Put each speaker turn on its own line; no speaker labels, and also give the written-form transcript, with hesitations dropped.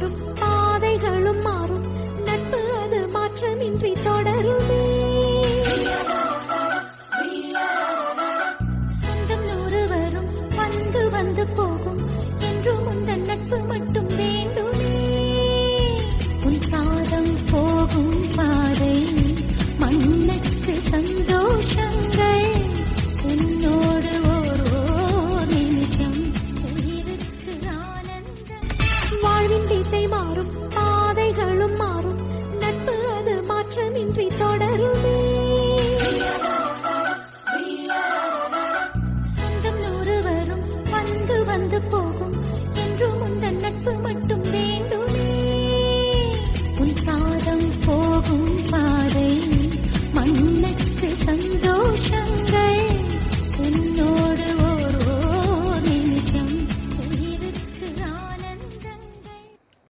மாறும், பாதைகளும் மாறும், நட்பு அது மாற்றமின்றி தொடருமே. சொந்தம் 100 வரும், வந்து வந்து போகும், என்றும் உந்தன் நட்பு மட்டும் வேண்டுமே. உன் பாதம் போகும் பாதை மண்ணுக்கு சந்தோஷங்கள், உன்னோடு ஓரோ நிமிஷம் உயிருக்கு ஆனந்தம். வாழ்வின் திசை மாறும், பாதைகளும் மாறும், நட்பு அது மாற்றமின்றி தொடருமே. சொந்தம் 100 வரும், வந்து வந்து போகும், என்றும் உந்தன் நட்பு மட்டும்